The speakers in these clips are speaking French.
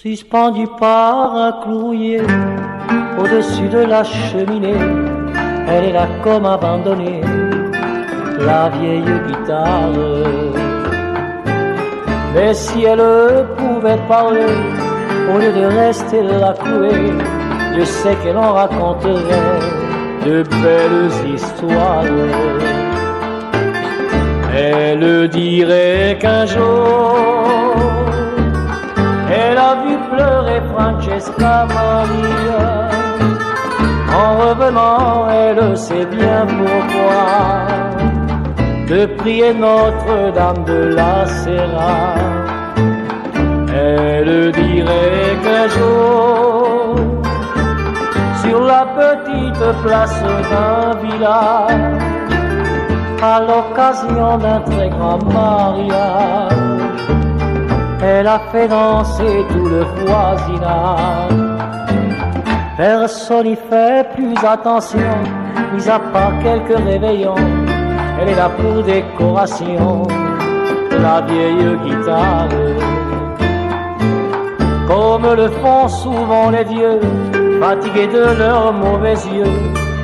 Suspendue par un clouier au-dessus de la cheminée, elle est là comme abandonnée, la vieille guitare. Mais si elle pouvait parler, au lieu de rester là clouée, je sais qu'elle en raconterait de belles histoires. Elle dirait qu'un jour elle a vu pleurer Francesca Maria. En revenant, elle sait bien pourquoi, de prier Notre-Dame de la Serra. Elle dirait qu'un jour, sur la petite place d'un village, à l'occasion d'un très grand mariage, elle a fait danser tout le voisinage. Personne n'y fait plus attention, mis à part quelques réveillons. Elle est là pour décoration, la vieille guitare. Comme le font souvent les vieux, fatigués de leurs mauvais yeux,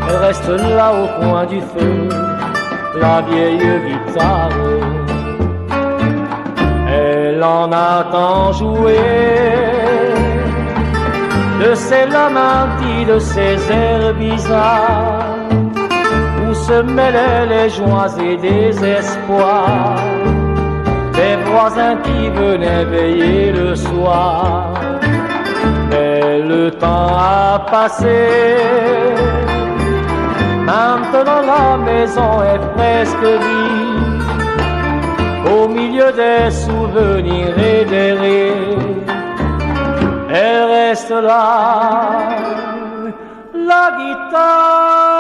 elle reste là au coin du feu, la vieille guitare. Elle en a tant joué, de ses lamantis, de ses airs bizarres, où se mêlaient les joies et désespoirs des voisins qui venaient veiller le soir. Mais le temps a passé, maintenant la maison est presque vide, au milieu des souvenirs et des rires. Elle reste là, la guitare.